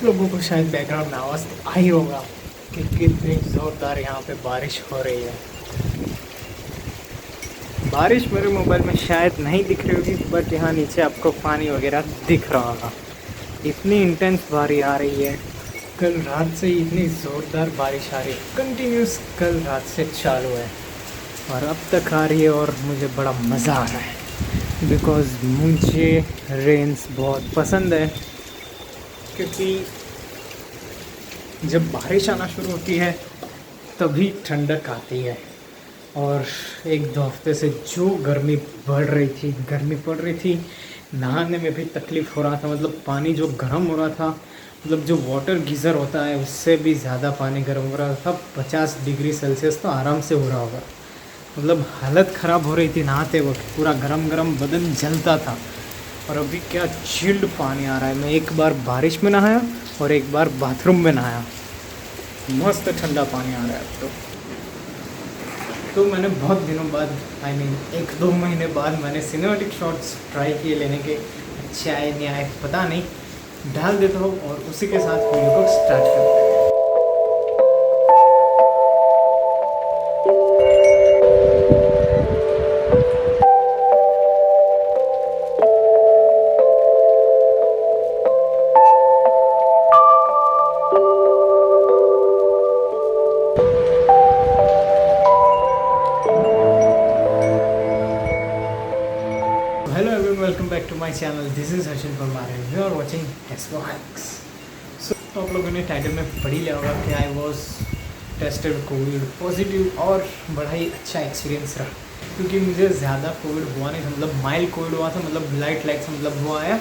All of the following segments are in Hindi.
आप लोगों को शायद बैकग्राउंड में आवाज़ तो आई होगा कि कितनी ज़ोरदार यहाँ पे बारिश हो रही है। बारिश मेरे मोबाइल में शायद नहीं दिख रही होगी, बट यहाँ नीचे आपको पानी वगैरह दिख रहा होगा। इतनी इंटेंस बारिश आ रही है, कल रात से इतनी ज़ोरदार बारिश आ रही है, कंटिन्यूस कल रात से चालू है और अब तक आ रही है और मुझे बड़ा मज़ा आ रहा है बिकॉज़ मुझे रेन्स बहुत पसंद है। क्योंकि जब बारिश आना शुरू होती है तभी ठंडक आती है। और एक दो हफ्ते से जो गर्मी पड़ रही थी, नहाने में भी तकलीफ़ हो रहा था। मतलब पानी जो गर्म हो रहा था, मतलब जो वाटर गीज़र होता है उससे भी ज़्यादा पानी गर्म हो रहा था। 50 डिग्री सेल्सियस तो आराम से हो रहा होगा। मतलब हालत ख़राब हो रही थी नहाते वक्त, पूरा गरम गरम बदन जलता था। और अभी क्या चिल्ड पानी आ रहा है। मैं एक बार बारिश में नहाया और एक बार बाथरूम में नहाया, मस्त ठंडा पानी आ रहा है अब तो मैंने बहुत दिनों बाद एक दो महीने बाद मैंने सिनेमैटिक शॉट्स ट्राई किए लेने के। अच्छे आए नहीं आए पता नहीं, डाल देता हूँ और उसी के साथ वीडियो को स्टार्ट करते हैं। Hello everyone, welcome back to my channel. This is Harshil Parmar and you are watching explo hacks. So आप लोगों ने टाइटल में पढ़ ही लिया होगा कि I was tested Covid positive और बड़ा ही अच्छा एक्सपीरियंस रहा। क्योंकि मुझे ज़्यादा कोविड हुआ नहीं था, मतलब माइल्ड कोविड हुआ था, मतलब लाइट से, मतलब वो आया,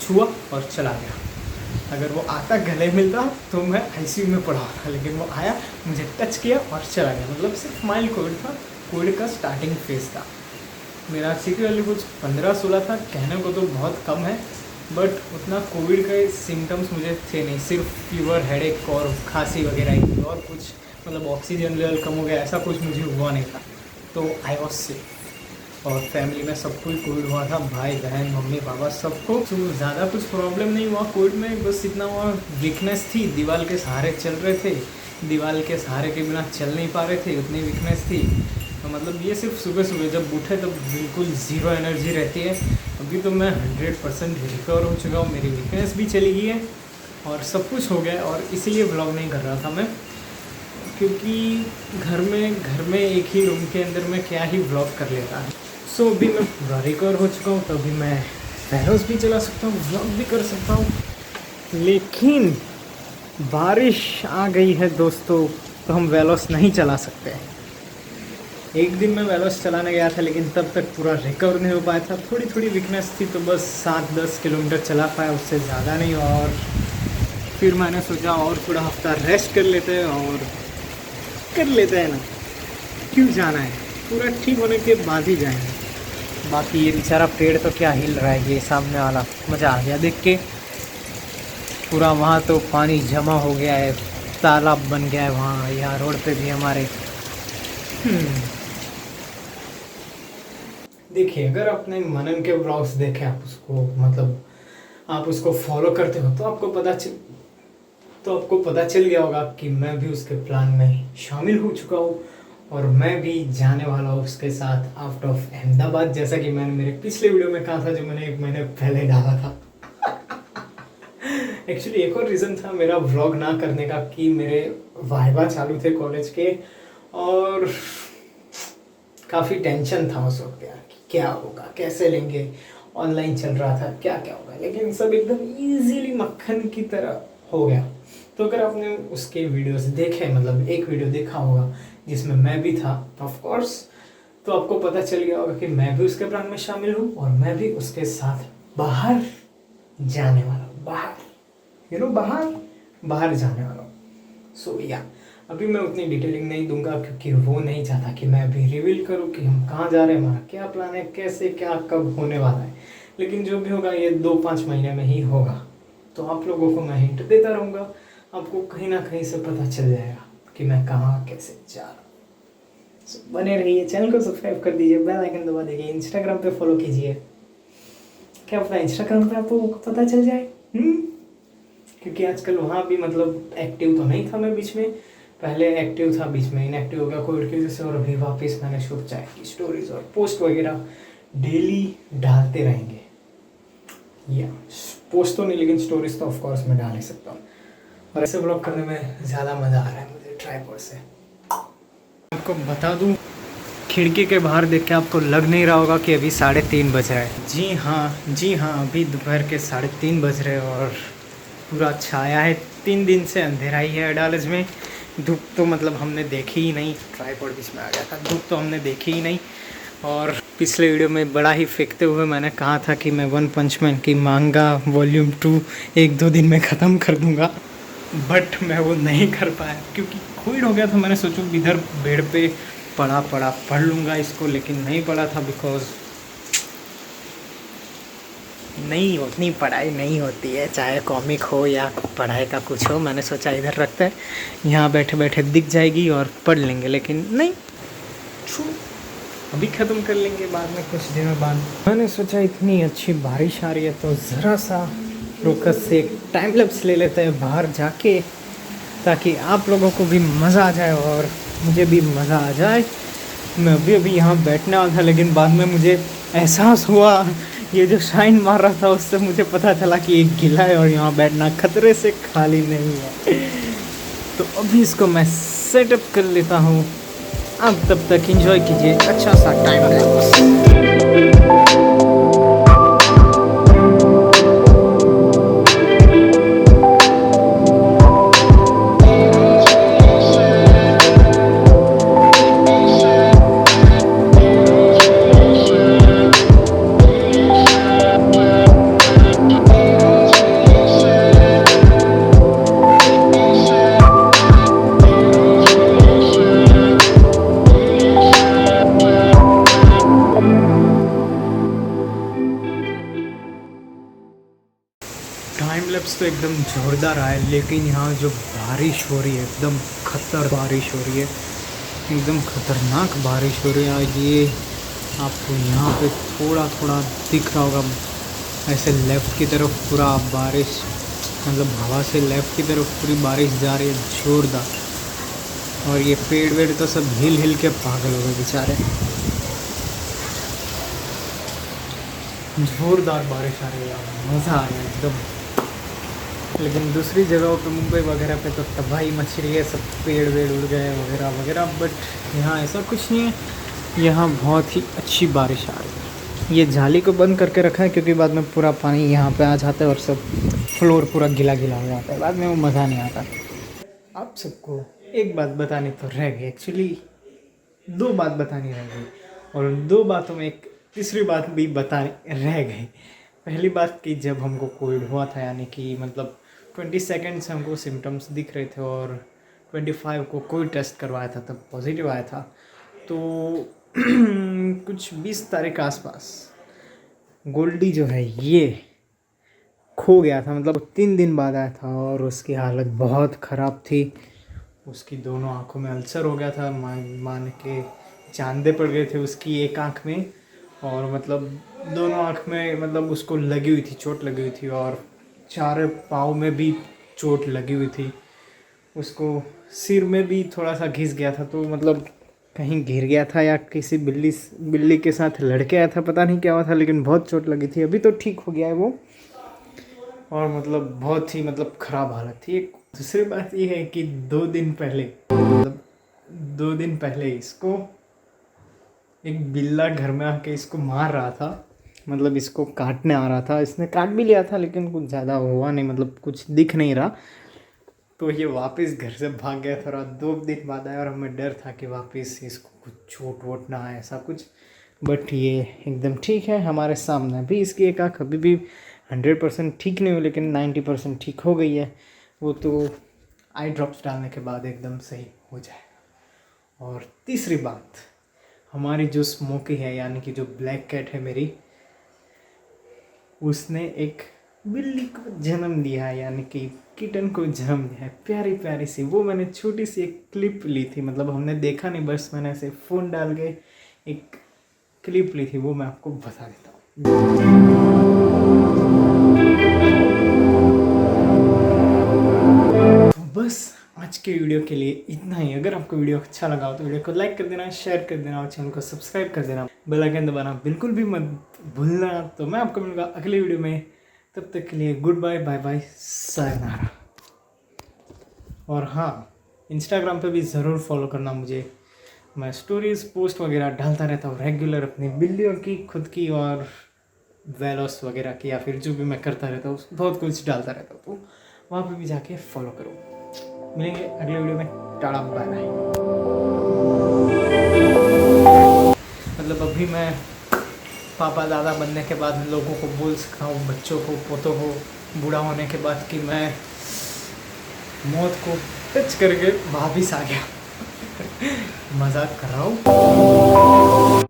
छुआ और चला गया। अगर वो आता गले मिलता तो मैं आईसीयू में पड़ा था, लेकिन वो आया, मुझे टच किया और चला गया। मतलब सिर्फ माइल्ड कोविड था, कोविड का स्टार्टिंग फेज़ था। मेरा सीटी वैल्यू कुछ 15-16 था, कहने को तो बहुत कम है, बट उतना कोविड के सिम्टम्स मुझे थे नहीं। सिर्फ फीवर, हेडेक और खांसी वगैरह ही, और कुछ मतलब ऑक्सीजन लेवल कम हो गया ऐसा कुछ मुझे हुआ नहीं था। तो आई वॉज सेफ। और फैमिली में सबको ही कोविड हुआ था, भाई बहन मम्मी पापा सबको। तो ज़्यादा कुछ प्रॉब्लम नहीं हुआ कोविड में, बस इतना हुआ वीकनेस थी, दीवार के सहारे चल रहे थे, दीवार के सहारे के बिना चल नहीं पा रहे थे, उतनी वीकनेस थी। तो मतलब ये सिर्फ सुबह सुबह जब उठे तब बिल्कुल ज़ीरो एनर्जी रहती है। अभी तो मैं 100% रिकवर हो चुका हूँ, मेरी वीकनेस भी चली गई है और सब कुछ हो गया। और इसीलिए व्लॉग नहीं कर रहा था मैं, क्योंकि घर में एक ही रूम के अंदर में क्या ही व्लॉग कर लेता है। सो अभी मैं पूरा रिकवर हो चुका हूँ, तो अभी मैं वेलोस भी चला सकता हूँ, व्लॉग भी कर सकता हूँ। लेकिन बारिश आ गई है दोस्तों, तो हम वेलोस नहीं चला सकते। एक दिन मैं वेलोस चलाने गया था, लेकिन तब तक पूरा रिकवर नहीं हो पाया था। थोड़ी थोड़ी वीकनेस थी, तो बस 7-10 किलोमीटर चला पाया, उससे ज़्यादा नहीं। और फिर मैंने सोचा और थोड़ा हफ्ता रेस्ट कर लेते हैं, और कर लेते हैं ना, क्यों जाना है, पूरा ठीक होने के बाद ही जाएंगे। बाकी ये बेचारा पेड़ तो क्या हिल रहा है, ये सामने वाला, मज़ा आ गया देख के। पूरा वहाँ तो पानी जमा हो गया है, तालाब बन गया है वहाँ, यहाँ रोड पे भी हमारे। देखिए, अगर आपने मनन के व्लॉग्स देखे, आप उसको फॉलो करते हो, तो आपको पता चल गया होगा कि मैं भी उसके प्लान में शामिल हो चुका हूँ और मैं भी जाने वाला हूँ उसके साथ आउट ऑफ अहमदाबाद। जैसा कि मैंने मेरे पिछले वीडियो में कहा था, जो मैंने 1 महीने पहले डाला था। एक्चुअली एक और रीज़न था मेरा व्लॉग ना करने का, कि मेरे वाइवा चालू थे कॉलेज के और काफ़ी टेंशन था उस वक्त यार, कि क्या होगा, कैसे लेंगे, ऑनलाइन चल रहा था, क्या क्या होगा। लेकिन सब एकदम इजीली मक्खन की तरह हो गया। तो अगर आपने उसके वीडियोस देखे, मतलब एक वीडियो देखा होगा जिसमें मैं भी था ऑफ कोर्स, तो आपको पता चल गया होगा कि मैं भी उसके प्लान में शामिल हूँ और मैं भी उसके साथ बाहर जाने वाला हूँ। बाहर जाने वाला हूँ। सो या अभी मैं उतनी डिटेलिंग नहीं दूंगा, क्योंकि वो नहीं चाहता कि मैं अभी रिवील करूं कि हम कहाँ जा रहे हैं, हमारा क्या प्लान है, कैसे क्या कब होने वाला है। लेकिन जो भी होगा ये 2-5 महीने में ही होगा। तो आप लोगों को मैं हिंट देता रहूँगा, आपको कहीं ना कहीं से पता चल जाएगा कि मैं कहाँ कैसे जा रहा हूँ। So, बने रहिए, चैनल को सब्सक्राइब कर दीजिए, बेल आइकन दबा दीजिए, इंस्टाग्राम पे फॉलो कीजिए। क्या पता इंस्टाग्राम पे आपको पता चल जाए। क्योंकि आजकल वहाँ भी मतलब एक्टिव तो नहीं था मैं बीच में, पहले एक्टिव था, बीच में इनएक्टिव हो गया कोविड की वजह से, और अभी वापस मैंने सोचा है कि स्टोरीज और पोस्ट वगैरह डेली डालते रहेंगे। या पोस्ट तो नहीं, लेकिन स्टोरीज तो ऑफकोर्स मैं डाल ही सकता हूँ। और ऐसे ब्लॉग करने में ज़्यादा मज़ा आ रहा है मुझे ट्राइपॉड से। आपको बता दूँ, खिड़की के बाहर देख के आपको लग नहीं रहा होगा कि अभी 3:30 बज रहा है। जी हाँ, अभी दोपहर के 3:30 बज रहे हैं और पूरा छाया है। 3 दिन से अंधेरा ही है अडालज में। धूप तो मतलब हमने देखी ही नहीं, ट्राइपॉड बीच में आ गया था, धूप तो हमने देखी ही नहीं। और पिछले वीडियो में बड़ा ही फेंकते हुए मैंने कहा था कि मैं वन पंच मैन की मांगा वॉल्यूम 2 1-2 दिन में ख़त्म कर दूंगा, बट मैं वो नहीं कर पाया क्योंकि कोविड हो गया था। मैंने सोचूं इधर बेड पे पढ़ लूँगा इसको, लेकिन नहीं पढ़ा था बिकॉज नहीं, उतनी पढ़ाई नहीं होती है, चाहे कॉमिक हो या पढ़ाई का कुछ हो। मैंने सोचा इधर रखते हैं, यहाँ बैठे बैठे दिख जाएगी और पढ़ लेंगे, लेकिन नहीं, अभी ख़त्म कर लेंगे बाद में, कुछ दिनों बाद। मैंने सोचा इतनी अच्छी बारिश आ रही है तो ज़रा सा फोकस से टाइम लैप्स ले लेते हैं बाहर जाके, ताकि आप लोगों को भी मज़ा आ जाए और मुझे भी मज़ा आ जाए। मैं अभी यहाँ बैठने वाला था, लेकिन बाद में मुझे एहसास हुआ, ये जो शाइन मार रहा था उससे मुझे पता चला कि एक गिला है और यहाँ बैठना खतरे से खाली नहीं है। तो अभी इसको मैं सेटअप कर लेता हूँ। आप तब तक एंजॉय कीजिए अच्छा सा टाइम लैप्स। टाइम लैप्स तो एकदम जोरदार आया, लेकिन यहाँ जो बारिश हो रही है, एकदम खतर बारिश हो रही है, एकदम खतरनाक बारिश हो रही है। आज ये आपको यहाँ पे थोड़ा थोड़ा दिख रहा होगा, ऐसे लेफ़्ट की तरफ पूरा बारिश, मतलब हवा से लेफ़्ट की तरफ पूरी बारिश जा रही है जोरदार। और ये पेड़ वेड़ तो सब हिल हिल के पागल हो गए बेचारे, जोरदार बारिश आ रही है, मज़ा आ रहा है एकदम। लेकिन दूसरी जगहों पे, मुंबई वगैरह पे तो तबाही मच रही है, सब पेड़ वेड़ उड़ गए वगैरह वगैरह, बट यहाँ ऐसा कुछ नहीं है। यहाँ बहुत ही अच्छी बारिश आ रही है। ये जाली को बंद करके रखा है क्योंकि बाद में पूरा पानी यहाँ पे आ जाता है और सब फ्लोर पूरा गीला गीला हो जाता है, बाद में वो मज़ा नहीं आता। आप सबको एक बात बतानी तो रह गई, एक्चुअली 2 बात बतानी रह गई, और 2 बातों में एक तीसरी बात भी बतानी रह गई। पहली बात कि जब हमको कोविड हुआ था, यानी कि मतलब 22 से हमको सिम्टम्स दिख रहे थे और 25 को कोविड टेस्ट करवाया था, तब पॉजिटिव आया था। तो कुछ 20 तारीख के आसपास गोल्डी जो है ये खो गया था, मतलब 3 दिन बाद आया था और उसकी हालत बहुत ख़राब थी। उसकी दोनों आँखों में अल्सर हो गया था, मान के चांदे पड़ गए थे उसकी एक आँख में, और मतलब दोनों आँख में मतलब उसको लगी हुई थी, चोट लगी हुई थी, और 4 पाँव में भी चोट लगी हुई थी। उसको सिर में भी थोड़ा सा घिस गया था, तो मतलब कहीं गिर गया था या किसी बिल्ली के साथ लड़के आया था, पता नहीं क्या हुआ था, लेकिन बहुत चोट लगी थी। अभी तो ठीक हो गया है वो, और मतलब बहुत ही मतलब ख़राब हालत थी। एक दूसरी बात ये है कि 2 दिन पहले, मतलब 2 दिन पहले इसको एक बिल्ला घर में आके इसको मार रहा था, मतलब इसको काटने आ रहा था। इसने काट भी लिया था, लेकिन कुछ ज़्यादा हुआ नहीं, मतलब कुछ दिख नहीं रहा। तो ये वापस घर से भाग गया था और 2 दिन बाद आया, और हमें डर था कि वापस इसको कुछ चोट वोट ना आए, ऐसा कुछ। बट ये एकदम ठीक है हमारे सामने। अभी इसकी एक आँख अभी भी 100% ठीक नहीं हुई, लेकिन 90% ठीक हो गई है। वो तो आई ड्रॉप्स डालने के बाद एकदम सही हो जाए। और तीसरी बात, हमारी जो स्मोकी है, यानी कि जो ब्लैक कैट है मेरी, उसने एक बिल्ली को जन्म दिया है, यानी कि किटन को जन्म दिया है, प्यारी प्यारी सी। वो मैंने छोटी सी एक क्लिप ली थी, मतलब हमने देखा नहीं, बस मैंने ऐसे फ़ोन डाल के एक क्लिप ली थी, वो मैं आपको बता देता हूँ। वीडियो के लिए इतना ही। अगर आपको वीडियो अच्छा लगा हो तो वीडियो को लाइक कर देना, शेयर कर देना और चैनल को सब्सक्राइब कर देना, बेल आइकन दबाना बिल्कुल भी मत भूलना। तो मैं आपको मिलूंगा अगले वीडियो में, तब तक के लिए good bye, bye bye, sayonara. और हाँ, इंस्टाग्राम पे भी ज़रूर फॉलो करना मुझे। मैं स्टोरीज पोस्ट वगैरह डालता रहता हूँ रेगुलर, अपनी बिल्लियों की, खुद की और वेलोस वगैरह की, या फिर जो भी मैं करता रहता हूँ बहुत कुछ डालता रहता हूँ, तो वहाँ पे भी जाके फॉलो करो। मिलेंगे अगले वीडियो में, टाटा बाय बाय। मतलब अभी मैं पापा दादा बनने के बाद लोगों को बोल सकता हूँ, बच्चों को, पोतों को, बूढ़ा होने के बाद, कि मैं मौत को टच करके वापस आ गया। मजाक कर रहा हूँ।